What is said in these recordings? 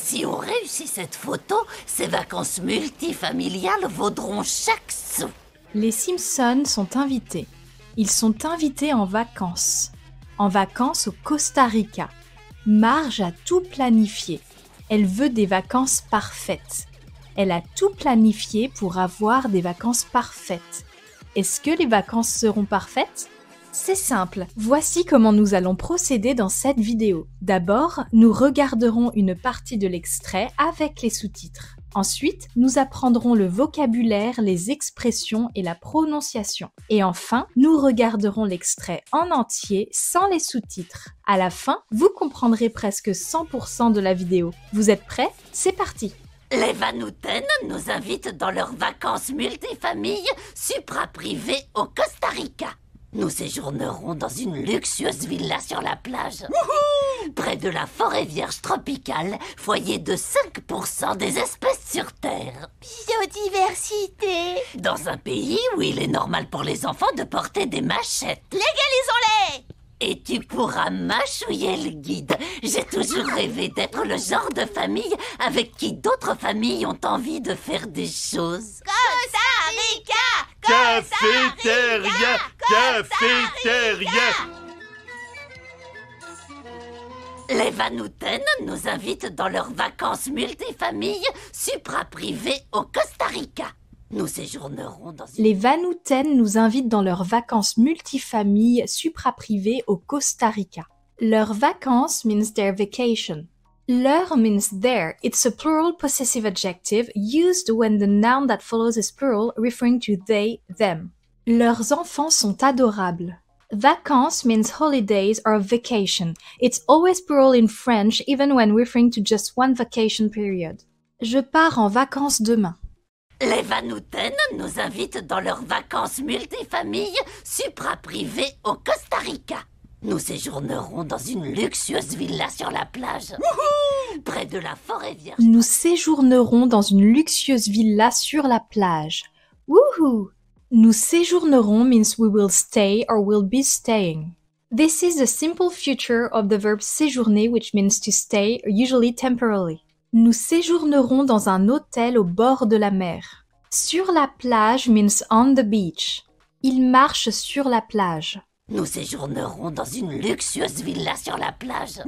Si on réussit cette photo, ces vacances multifamiliales vaudront chaque sou. Les Simpsons sont invités. Ils sont invités en vacances. En vacances au Costa Rica. Marge a tout planifié. Elle veut des vacances parfaites. Elle a tout planifié pour avoir des vacances parfaites. Est-ce que les vacances seront parfaites ? C'est simple, voici comment nous allons procéder dans cette vidéo. D'abord, nous regarderons une partie de l'extrait avec les sous-titres. Ensuite, nous apprendrons le vocabulaire, les expressions et la prononciation. Et enfin, nous regarderons l'extrait en entier sans les sous-titres. À la fin, vous comprendrez presque 100% de la vidéo. Vous êtes prêts ? C'est parti! Les Van Houten nous invitent dans leurs vacances multifamilles supra-privées au Costa Rica. Nous séjournerons dans une luxueuse villa sur la plage. Près de la forêt vierge tropicale, foyer de 5% des espèces sur Terre. Biodiversité. Dans un pays où il est normal pour les enfants de porter des machettes. Légalisons-les. Et tu pourras mâchouiller le guide. J'ai toujours rêvé d'être le genre de famille avec qui d'autres familles ont envie de faire des choses. Costa Rica. Cafétéria, cafétéria. Les Van Houten nous invitent dans leurs vacances multifamilles supra-privées au Costa Rica. Nous séjournerons dans une... Les Van Houten nous invitent dans leurs vacances multifamilles supra-privées au Costa Rica. Leurs vacances means their vacation. Leur means their. It's a plural possessive adjective used when the noun that follows is plural, referring to they, them. Leurs enfants sont adorables. Vacances means holidays or vacation. It's always plural in French, even when referring to just one vacation period. Je pars en vacances demain. Les Van Houten nous invitent dans leurs vacances multifamilles supra-privées au Costa Rica. Nous séjournerons dans une luxueuse villa sur la plage. Près de la forêt vierge. Nous séjournerons dans une luxueuse villa sur la plage. Woohoo! Nous séjournerons means we will stay or will be staying. This is the simple future of the verb séjourner, which means to stay, usually temporarily. Nous séjournerons dans un hôtel au bord de la mer. Sur la plage means on the beach. Il marche sur la plage. Nous séjournerons dans une luxueuse villa sur la plage.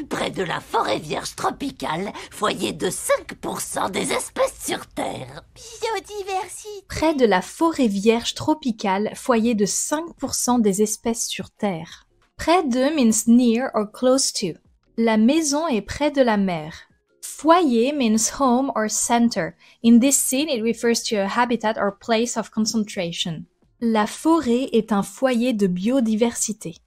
Près de la forêt vierge tropicale, foyer de 5% des espèces sur Terre. Biodiversité. Près de la forêt vierge tropicale, foyer de 5% des espèces sur Terre. Près de means near or close to. La maison est près de la mer. Foyer means home or center. In this scene, it refers to a habitat or place of concentration. La forêt est un foyer de biodiversité.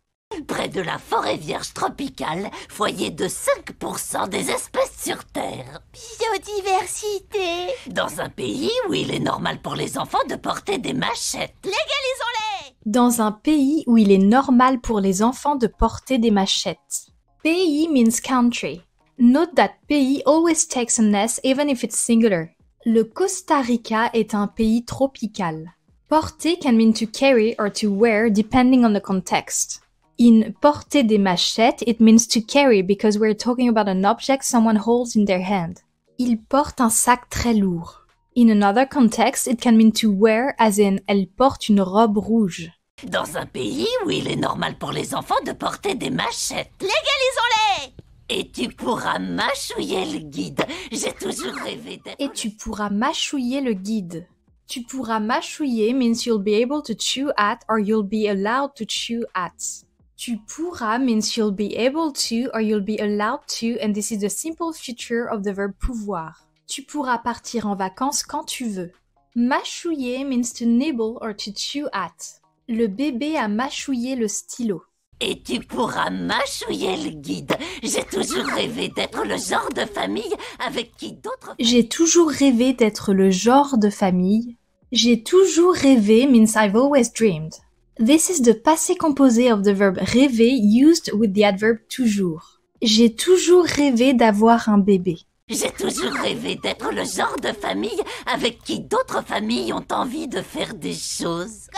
Près de la forêt vierge tropicale, foyer de 5% des espèces sur Terre. Biodiversité. Dans un pays où il est normal pour les enfants de porter des machettes. Légalisons-les. Dans un pays où il est normal pour les enfants de porter des machettes. Pays means country. Note that pays always takes an S even if it's singular. Le Costa Rica est un pays tropical. Porter can mean to carry or to wear depending on the context. In porter des machettes, it means to carry because we're talking about an object someone holds in their hand. Il porte un sac très lourd. In another context, it can mean to wear as in elle porte une robe rouge. Dans un pays où il est normal pour les enfants de porter des machettes. Légalisons-les. Et tu pourras mâchouiller le guide. J'ai toujours rêvé d'être... Et tu pourras mâchouiller le guide. Tu pourras mâchouiller means you'll be able to chew at or you'll be allowed to chew at. Tu pourras means you'll be able to or you'll be allowed to, and this is the simple future of the verb pouvoir. Tu pourras partir en vacances quand tu veux. Mâchouiller means to nibble or to chew at. Le bébé a mâchouillé le stylo. Et tu pourras mâchouiller le guide. J'ai toujours rêvé d'être le genre de famille avec qui d'autres... J'ai toujours rêvé d'être le genre de famille. J'ai toujours rêvé means I've always dreamed. This is the passé composé of the verb rêver used with the adverb toujours. J'ai toujours rêvé d'avoir un bébé. J'ai toujours rêvé d'être le genre de famille avec qui d'autres familles ont envie de faire des choses.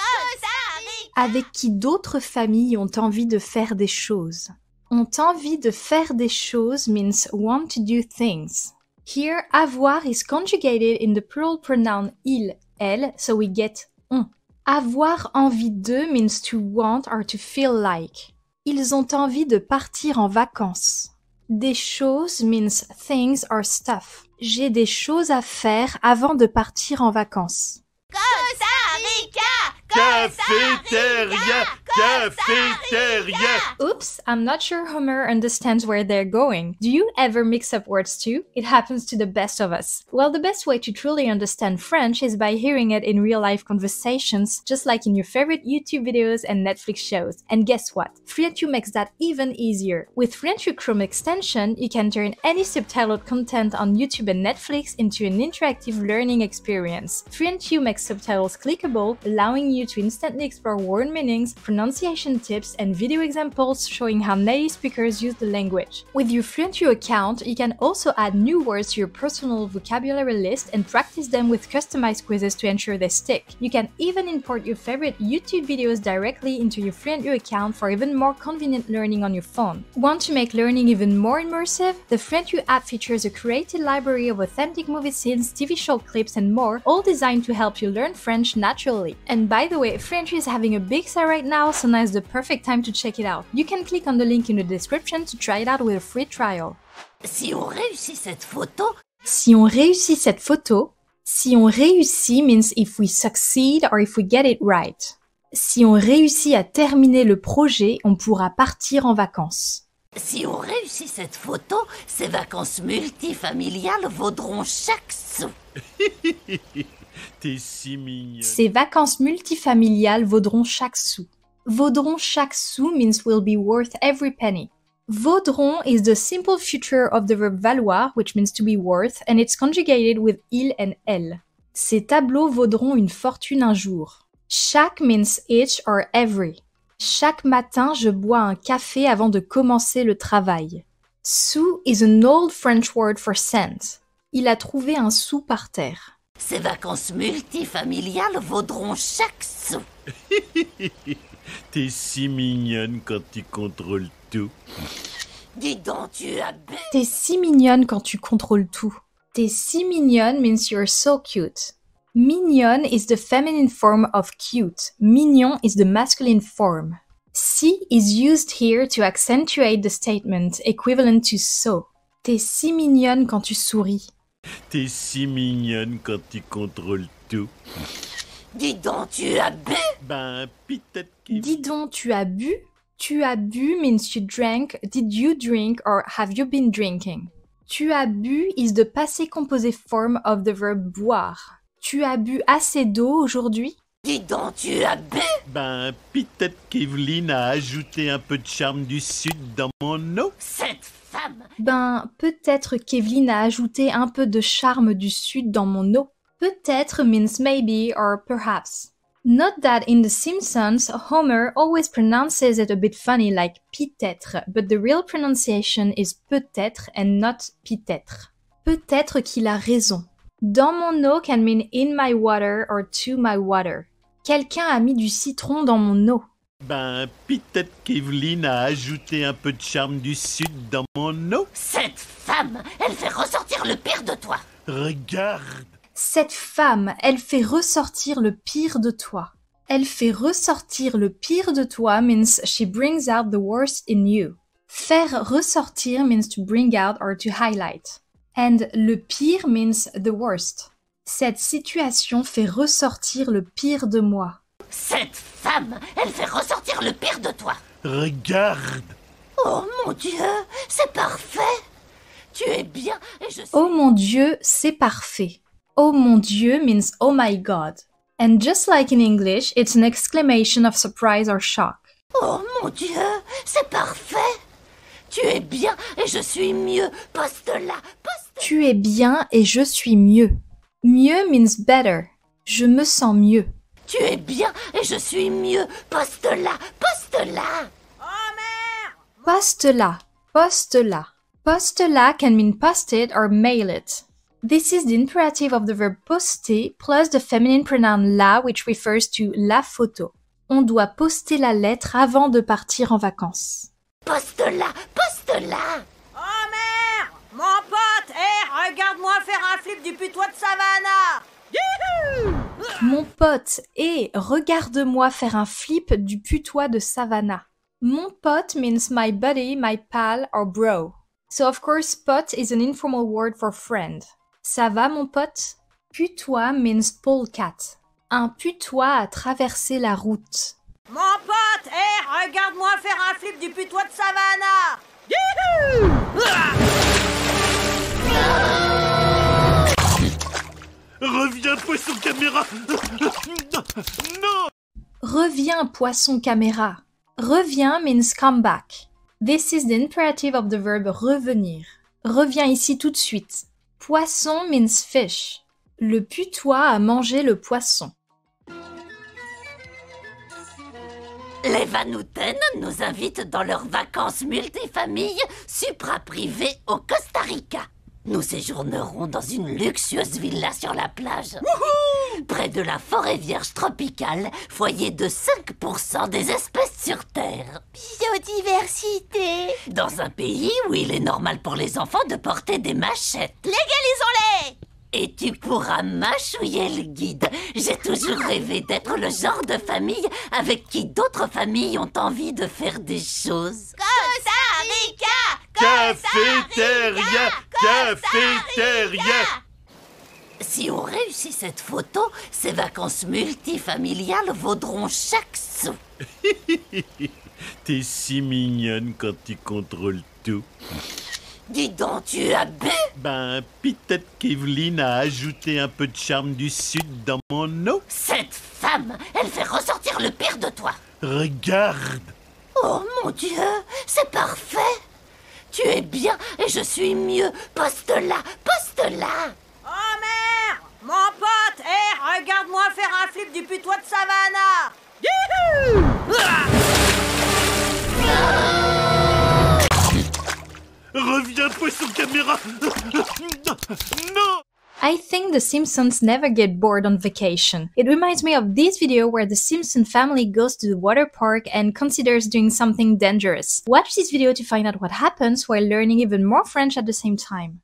Avec qui d'autres familles ont envie de faire des choses. Ont envie de faire des choses means want to do things. Here, avoir is conjugated in the plural pronoun il, elle, so we get on. Avoir envie de means to want or to feel like. Ils ont envie de partir en vacances. Des choses means things or stuff. J'ai des choses à faire avant de partir en vacances. Costa Rica! Cafétéria, cafétéria. Oops, I'm not sure Homer understands where they're going. Do you ever mix up words too? It happens to the best of us. Well, the best way to truly understand French is by hearing it in real-life conversations, just like in your favorite YouTube videos and Netflix shows. And guess what? FluentU makes that even easier. With FluentU Chrome extension, you can turn any subtitled content on YouTube and Netflix into an interactive learning experience. FluentU makes subtitles clickable, allowing you to instantly explore word meanings, pronunciation tips, and video examples showing how native speakers use the language. With your FluentU account, you can also add new words to your personal vocabulary list and practice them with customized quizzes to ensure they stick. You can even import your favorite YouTube videos directly into your FluentU account for even more convenient learning on your phone. Want to make learning even more immersive? The FluentU app features a curated library of authentic movie scenes, TV show clips, and more, all designed to help you learn French naturally. And by the way, FluentU is having a big sale right now, so now is the perfect time to check it out. You can click on the link in the description to try it out with a free trial. Si on réussit cette photo, Si on réussit cette photo, si on réussit means if we succeed or if we get it right. Si on réussit à terminer le projet, on pourra partir en vacances. si on réussit cette photo, ces vacances multifamiliales vaudront chaque sou. T'es si mignonne. Ces vacances multifamiliales vaudront chaque sou. Vaudront chaque sou means will be worth every penny. Vaudront is the simple future of the verb valoir, which means to be worth, and it's conjugated with il and elle. Ces tableaux vaudront une fortune un jour. Chaque means each or every. Chaque matin, je bois un café avant de commencer le travail. Sou is an old French word for cent. Il a trouvé un sou par terre. Ces vacances multifamiliales vaudront chaque sou. T'es si mignonne quand tu contrôles tout. Dis donc, tu as bu. T'es si mignonne quand tu contrôles tout. T'es si mignonne means you're so cute. Mignonne is the feminine form of cute. Mignon is the masculine form. Si is used here to accentuate the statement, equivalent to so. T'es si mignonne quand tu souris. T'es si mignonne quand tu contrôles tout. Dis donc, tu as bu. Ben, peut-être qu'il... Dis donc, tu as bu? Tu as bu means you drank, did you drink, or have you been drinking? Tu as bu is the passé composé form of the verb boire. Tu as bu assez d'eau aujourd'hui? Dis donc, tu as bu. Ben, peut-être qu'Evelyne a ajouté un peu de charme du Sud dans mon eau. Cette femme. Ben, peut-être qu'Evelyne a ajouté un peu de charme du Sud dans mon eau. Peut-être means maybe or perhaps. Note that in The Simpsons, Homer always pronounces it a bit funny like peut-être, but the real pronunciation is peut-être and not peut-être. Peut-être qu'il a raison. Dans mon eau can mean in my water or to my water. Quelqu'un a mis du citron dans mon eau. Ben, peut-être qu'Evelyne a ajouté un peu de charme du Sud dans mon eau. Cette femme, elle fait ressortir le pire de toi. Regarde. Cette femme, elle fait ressortir le pire de toi. Elle fait ressortir le pire de toi means she brings out the worst in you. Faire ressortir means to bring out or to highlight. And le pire means the worst. Cette situation fait ressortir le pire de moi. Cette femme, elle fait ressortir le pire de toi. Regarde. Oh mon Dieu, c'est parfait. Tu es bien et je suis... Oh mon Dieu, c'est parfait. Oh mon Dieu means oh my God. And just like in English, it's an exclamation of surprise or shock. Oh mon Dieu, c'est parfait. Tu es bien et je suis mieux. Poste là, poste. Tu es bien et je suis mieux. Mieux means better. Je me sens mieux. Tu es bien et je suis mieux. Poste là, poste là. Poste là, poste là. Poste là can mean post it or mail it. This is the imperative of the verb poster plus the feminine pronoun la, which refers to la photo. On doit poster la lettre avant de partir en vacances. Poste là, poste là. Oh merde! Mon pote! Hé, regarde-moi faire un flip du putois de Savannah! Mon pote, et regarde-moi faire un flip du putois de Savannah. Mon pote means my buddy, my pal, or bro. So of course, pote is an informal word for friend. Ça va, mon pote? Putois means polecat. Un putois a traversé la route. Mon pote! Hé, regarde-moi faire un flip du putois de Savannah! Reviens, poisson caméra. Non. Reviens, poisson caméra. Reviens means come back. This is the imperative of the verb revenir. Reviens ici tout de suite. Poisson means fish. Le putois a mangé le poisson. Les Van Houten nous invitent dans leurs vacances multifamilles supra-privées au Costa Rica. Nous séjournerons dans une luxueuse villa sur la plage. Près de la forêt vierge tropicale, foyer de 5% des espèces sur Terre. Biodiversité! Dans un pays où il est normal pour les enfants de porter des machettes. Légalisons-les! Et tu pourras mâchouiller le guide. J'ai toujours rêvé d'être le genre de famille avec qui d'autres familles ont envie de faire des choses. Costa Rica! Cafétéria, cafétéria. Si on réussit cette photo, ces vacances multifamiliales vaudront chaque sou. T'es si mignonne quand tu contrôles tout. Dis donc, tu as bu? Ben, peut-être qu'Evelyne a ajouté un peu de charme du sud dans mon eau. Cette femme, elle fait ressortir le pire de toi. Regarde. Oh mon Dieu, c'est parfait. Tu es bien et je suis mieux. Poste là, poste là. Oh merde! Mon pote! Hé, regarde-moi faire un flip du putois de Savannah! Reviens, poisson caméra. Non. I think the Simpsons never get bored on vacation. It reminds me of this video where the Simpson family goes to the water park and considers doing something dangerous. Watch this video to find out what happens while learning even more French at the same time.